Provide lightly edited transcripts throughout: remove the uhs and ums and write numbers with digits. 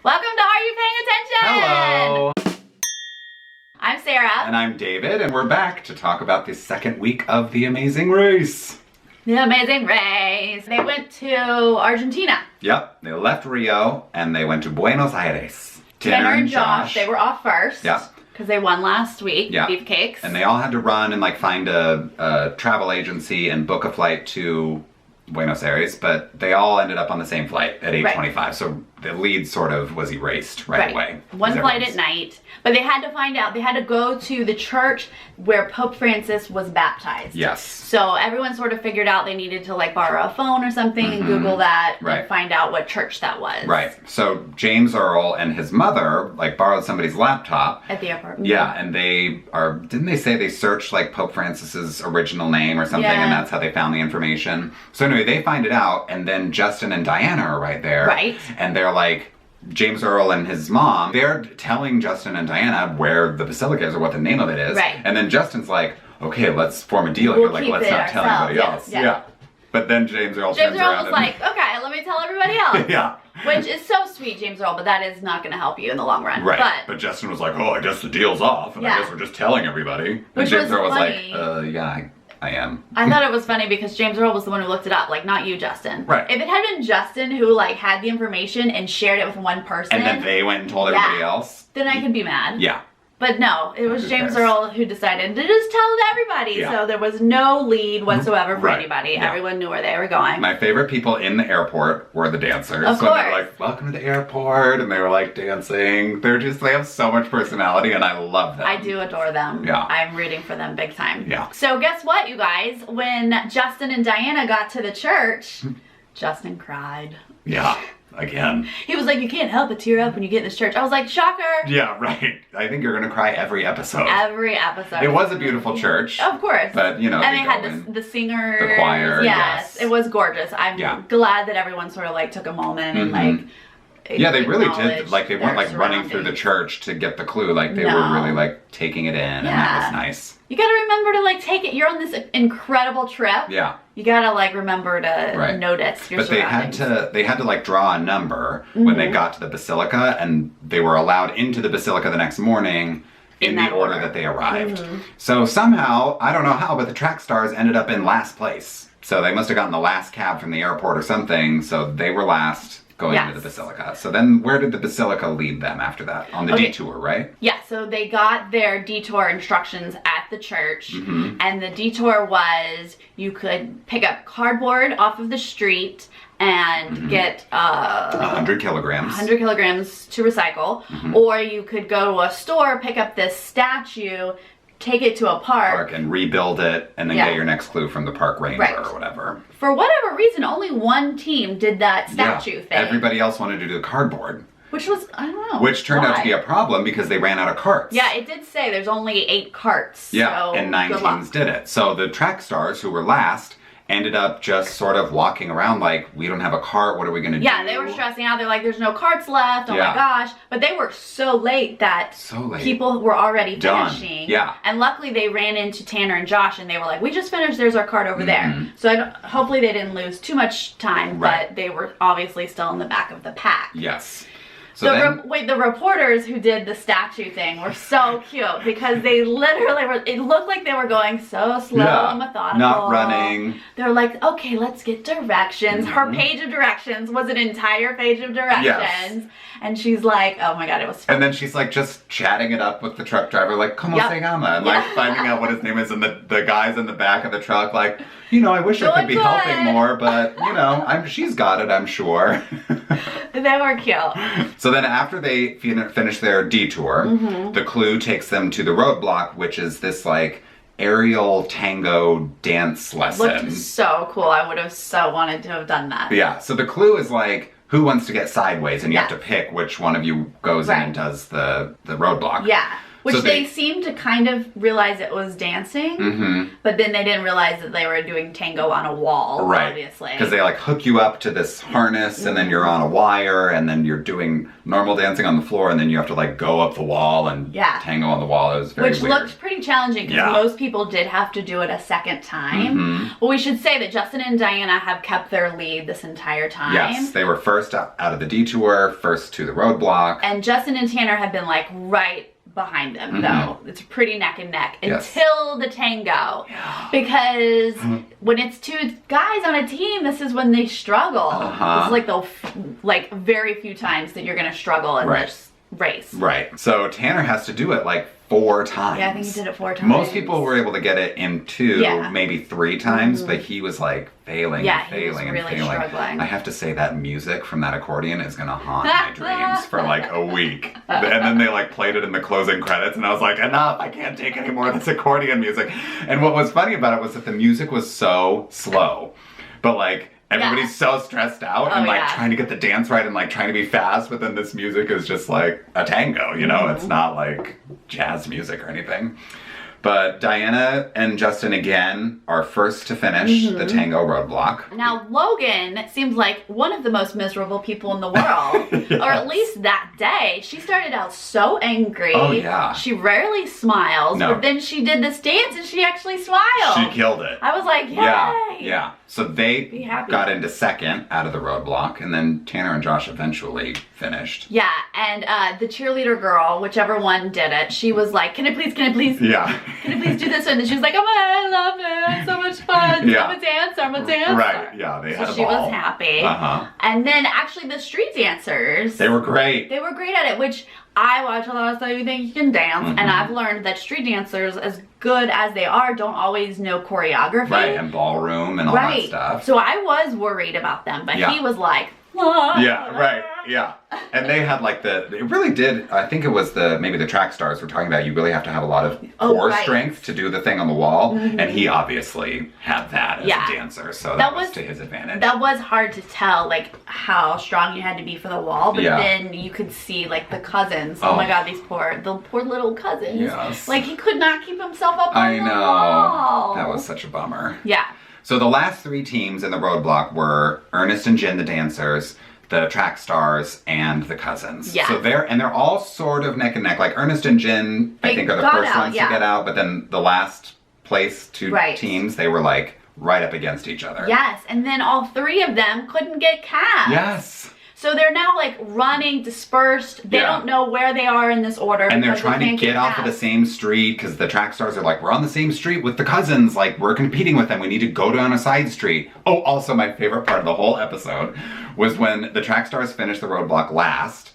Welcome to Are You Paying Attention? Hello! I'm Sarah. And I'm David, and we're back to talk about the second week of The Amazing Race. The Amazing Race. They went to Argentina. Yep, they left Rio, and they went to Buenos Aires. Tanner and Josh, they were off first. Yeah. Because they won last week, yeah. Beefcakes. And they all had to run and find a travel agency and book a flight to Buenos Aires, but they all ended up on the same flight at 8:25, right. So the lead sort of was erased right away. One flight at night, but they had to find out, they had to go to the church where Pope Francis was baptized. Yes. So everyone sort of figured out they needed to borrow a phone or something and Google that and find out what church that was. Right. So James Earl and his mother borrowed somebody's laptop. At the airport. Yeah, and didn't they say they searched Pope Francis's original name or something, and that's how they found the information? So anyway, they find it out, and then Justin and Diana are right there. Right. And they're James Earl and his mom, they're telling Justin and Diana where the basilica is or what the name of it is. Right. And then Justin's okay, let's form a deal here. Let's not tell anybody else. Yeah. But then James Earl turns around was okay, let me tell everybody else. Yeah. Which is so sweet, James Earl, but that is not going to help you in the long run. Right. But Justin was I guess the deal's off, and I guess we're just telling everybody. And James Earl was yeah, I am. I thought it was funny because James Earl was the one who looked it up, not you, Justin. Right. If it had been Justin who had the information and shared it with one person, and then they went and told everybody else, then I could be mad. Yeah. But no, it was James Earl who decided to just tell everybody. Yeah. So there was no lead whatsoever for anybody. Yeah. Everyone knew where they were going. My favorite people in the airport were the dancers. Of course. They were welcome to the airport, and they were dancing. They have so much personality, and I love them. I do adore them. Yeah. I'm rooting for them big time. Yeah. So guess what, you guys? When Justin and Diana got to the church, Justin cried. Yeah. Again. He was you can't help but tear up when you get in this church. I was shocker. Yeah, right. I think you're going to cry every episode. Every episode. It was a beautiful church. Of course. But, and they had the singers. The choir, yes. It was gorgeous. I'm glad that everyone sort of took a moment and yeah, they really did. They weren't running through the church to get the clue. They were really taking it in, and that was nice. You gotta remember to take it. You're on this incredible trip. Yeah. You gotta remember to notice your surroundings. They had to draw a number when they got to the basilica, and they were allowed into the basilica the next morning in the order that they arrived. So somehow, I don't know how, but the track stars ended up in last place. So they must have gotten the last cab from the airport or something. So they were last going into the basilica. So then where did the basilica lead them after that? On the detour, right? Yeah, so they got their detour instructions at the church, and the detour was you could pick up cardboard off of the street and get 100 kilograms. 100 kilograms to recycle, or you could go to a store, pick up this statue, take it to a park and rebuild it, and then get your next clue from the park ranger or whatever. For whatever reason, only one team did that statue thing. Everybody else wanted to do the cardboard. Which was, I don't know. Which turned out to be a problem because they ran out of carts. Yeah, it did say there's only 8 carts. Yeah, so and 9 teams did it. So the track stars, who were last, ended up just sort of walking around we don't have a cart, what are we going to do? Yeah, they were stressing out. They're there's no carts left, oh my gosh. But they were so late that people were already finishing. Yeah. And luckily they ran into Tanner and Josh, and they were we just finished, there's our cart over there. So hopefully they didn't lose too much time, but they were obviously still in the back of the pack. Yes. So the reporters who did the statue thing were so cute because they literally it looked like they were going so slow and methodical. Not running. They're okay, let's get directions. Her page of directions was an entire page of directions. Yes. And she's oh my God, it was fun. And then she's just chatting it up with the truck driver, como se llama? And finding out what his name is, and the guys in the back of the truck I wish I could be helping more, but she's got it, I'm sure. They were cute. So then after they finish their detour, the clue takes them to the roadblock, which is this aerial tango dance lesson. Looked so cool. I would have so wanted to have done that. Yeah, so the clue is who wants to get sideways, and you have to pick which one of you goes in and does the roadblock. Yeah. Which So they seemed to kind of realize it was dancing, but then they didn't realize that they were doing tango on a wall, right. obviously. Because they like hook you up to this harness and then you're on a wire and then you're doing normal dancing on the floor and then you have to like go up the wall and tango on the wall. It was very weird. Which looked pretty challenging because most people did have to do it a second time. Well, we should say that Justin and Diana have kept their lead this entire time. Yes, they were first out of the detour, first to the roadblock. And Justin and Tanner have been like right behind them though. It's pretty neck and neck until the tango. Because when it's two guys on a team, this is when they struggle. This is like the very few times that you're gonna struggle in this race. Right. So Tanner has to do it like 4 times. Yeah, I think he did it 4 times. Most people were able to get it in 2, maybe 3 times, but he was like failing and failing and failing. Struggling. I have to say that music from that accordion is gonna haunt my dreams for like a week. And then they like played it in the closing credits and I was like, enough, I can't take any more of this accordion music. And what was funny about it was that the music was so slow. But like everybody's so stressed out and like trying to get the dance right and like trying to be fast, but then this music is just like a tango, you know? It's not like jazz music or anything. But Diana and Justin again are first to finish the tango roadblock. Now Logan seems like one of the most miserable people in the world, or at least that day. She started out so angry. Oh yeah. She rarely smiles, but then she did this dance and she actually smiled. She killed it. I was like, yay! Yeah. So they got into second out of the roadblock, and then Tanner and Josh eventually finished. Yeah, and the cheerleader girl, whichever one did it, she was like, can I please? Yeah. Can I please do this? And she was like, oh my, I love it. It's so much fun. I'm a dancer. Right, yeah, they had a ball. She was happy. And then actually the street dancers. They were great. They were great at it, which I watch a lot of stuff you think you can dance, and I've learned that street dancers, as good as they are, don't always know choreography. Right, and ballroom and all that stuff. So I was worried about them, but he was like, ah. And they had like it really did, I think it was maybe the track stars were talking about, you really have to have a lot of core strength to do the thing on the wall, and he obviously had that as a dancer, so that was to his advantage. That was hard to tell, like, how strong you had to be for the wall, but then you could see, like, the cousins. Oh my god, the poor little cousins. Yes. Like, he could not keep himself up on the wall. That was such a bummer. Yeah. So the last 3 teams in the roadblock were Ernest and Jen, the dancers, the track stars, and the cousins. Yeah. So they're all sort of neck and neck. Like Ernest and Jen, I think, are the first ones to get out, but then the last place 2 teams, they were like right up against each other. Yes, and then all 3 of them couldn't get cast. Yes. So they're now like running, dispersed. They don't know where they are in this order. And they're trying to get off of the same street because the track stars are like, we're on the same street with the cousins. Like, we're competing with them. We need to go down a side street. Oh, also my favorite part of the whole episode was when the track stars finished the roadblock last.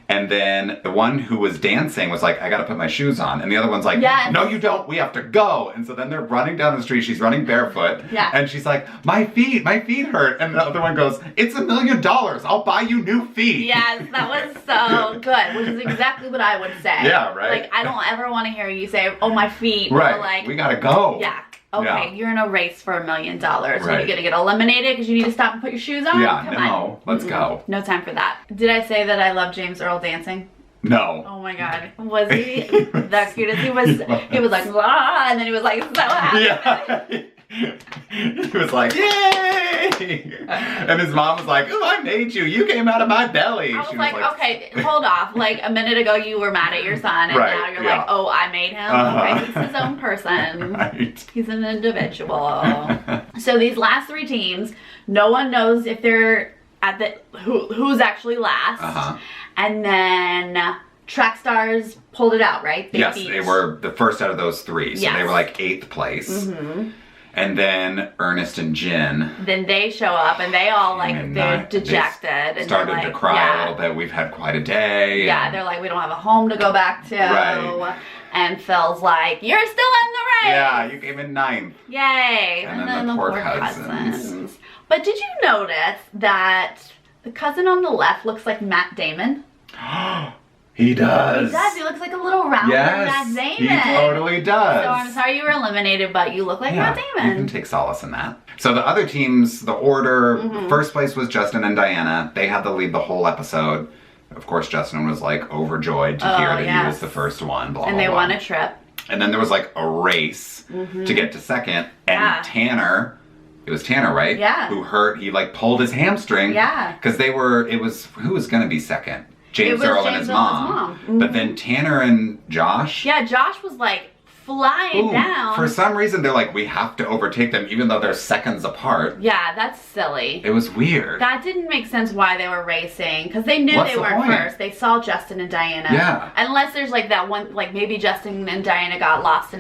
And then the one who was dancing was like, I gotta put my shoes on. And the other one's like, no you don't, we have to go. And so then they're running down the street, she's running barefoot. Yeah. And she's like, my feet hurt. And the other one goes, it's $1 million, I'll buy you new feet. Yes, that was so good, which is exactly what I would say. Yeah, right? Like, I don't ever want to hear you say, oh, my feet. Right, or like, we gotta go. Yeah. Okay, you're in a race for $1 million. Right. Are you gonna get eliminated because you need to stop and put your shoes on? Yeah, Come on. Let's go. No time for that. Did I say that I love James Earl dancing? No. Oh my god. Was he the cutest? He was like, blah, and then he was like, so happy. Yeah. He was like, yay! And his mom was like, oh, I made you. You came out of my belly. I was like, okay, hold off. Like, a minute ago you were mad at your son, and now you're like, oh, I made him? Okay, he's his own person. Right. He's an individual. So these last 3 teams, no one knows if they're at who's actually last. And then track stars pulled it out, right? They were the first out of those 3. So they were like 8th place. And then Ernest and Jen. Then they show up and they all like, they're dejected. They started to cry a little bit. We've had quite a day. Yeah, they're like, we don't have a home to go back to. Right. And Phil's like, you're still in the race. Yeah, you came in 9th. Yay. And then the poor cousins. But did you notice that the cousin on the left looks like Matt Damon? He does. He does. He looks like a little rounder Matt Damon. He totally does. So I'm sorry you were eliminated, but you look like Matt Damon. You can take solace in that. So the other teams, the order, first place was Justin and Diana. They had the lead the whole episode. Of course, Justin was like overjoyed to hear that he was the first one, blah, and they won a trip. And then there was like a race to get to second, and Tanner, it was Tanner, right? Yeah. Who he like pulled his hamstring. Yeah. Because who was gonna be second? James Earl and his mom. But then Tanner and Josh. Yeah, Josh was like flying down. For some reason, they're like, we have to overtake them even though they're seconds apart. Yeah, that's silly. It was weird. That didn't make sense why they were racing, because they knew they weren't first. They saw Justin and Diana. Yeah. Unless there's like that one, like maybe Justin and Diana got lost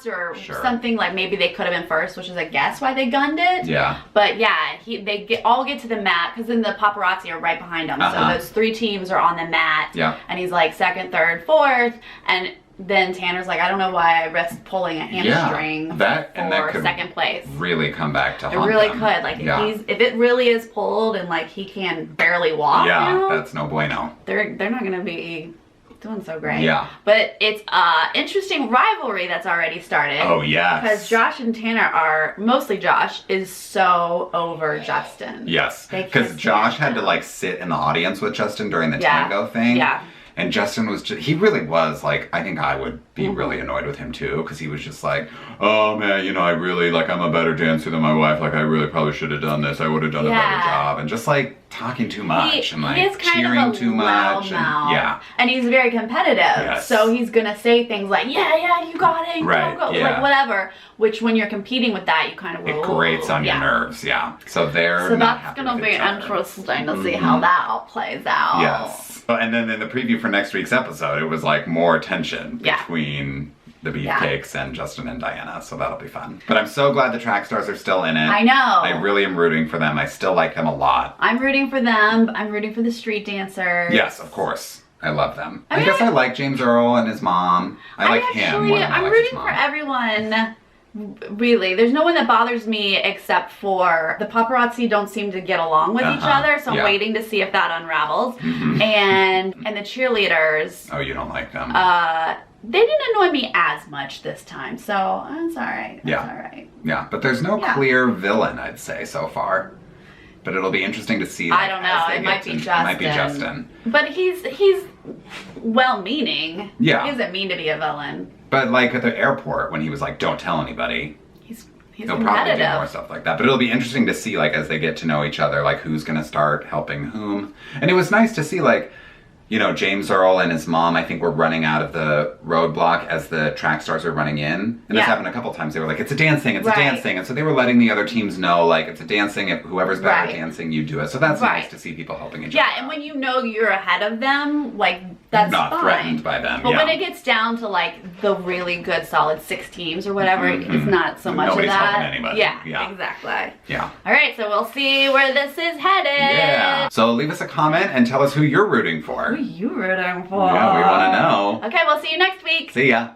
or something, like maybe they could have been first, which is I guess why they gunned it. Yeah. But yeah, they all get to the mat, because then the paparazzi are right behind them. So those 3 teams are on the mat. Yeah. And he's like second, third, fourth, and then Tanner's like, I don't know why I risked pulling a hamstring for second place. Really come back to haunt them. It really could. Like if it really is pulled and like he can barely walk now, that's no bueno. They're not gonna be doing so great. Yeah. But it's interesting rivalry that's already started. Oh yes. Because Josh and Tanner mostly Josh is so over Justin. Yes. Because Josh had to like sit in the audience with Justin during the tango thing. Yeah. And Justin was he really was like, I think I would be really annoyed with him too, because he was just like, oh man, I really, like, I'm a better dancer than my wife, like I really probably should have done this, I would have done a better job, and just like talking too much and like cheering too much. And he's very competitive, so he's gonna say things like, yeah, you got it, go, like whatever, which when you're competing with that, you kind of it grates on your nerves, so that's gonna be interesting to see how that all plays out. Yes. And then in the preview for next week's episode, it was like more tension between the Beefcakes and Justin and Diana, so that'll be fun. But I'm so glad the track stars are still in it. I know. I really am rooting for them. I still like them a lot. I'm rooting for them. I'm rooting for the street dancers. Yes, of course. I love them. I guess I like James Earl and his mom. I like him more than I like his mom. I'm rooting for everyone. Really, there's no one that bothers me except for the paparazzi don't seem to get along with each other, so I'm waiting to see if that unravels. And the cheerleaders. Oh, you don't like them? They didn't annoy me as much this time, so it's all right. It's all right. Yeah, but there's no clear villain, I'd say, so far. But it'll be interesting to see. I don't know. It might be Justin. It might be Justin. But he's well-meaning. Yeah. He doesn't mean to be a villain. But like at the airport when he was like, "Don't tell anybody." He'll probably do more stuff like that. But it'll be interesting to see like as they get to know each other, like who's gonna start helping whom. And it was nice to see like, James Earl and his mom, I think, were running out of the roadblock as the track stars were running in. And this happened a couple times. They were like, it's a dance thing, it's a dance thing. And so they were letting the other teams know, like, it's a dance thing. If whoever's better at dancing, you do it. So that's nice to see people helping each other. Yeah, and when you know you're ahead of them, like, that's not fine. Threatened by them. But when it gets down to, like, the really good, solid 6 teams or whatever, it's not so much Nobody's of that. helping anybody. Yeah, exactly. Yeah. All right, so we'll see where this is headed. Yeah. So leave us a comment and tell us who you're rooting for. Who you rooting for? Yeah, we want to know. Okay, we'll see you next week. See ya.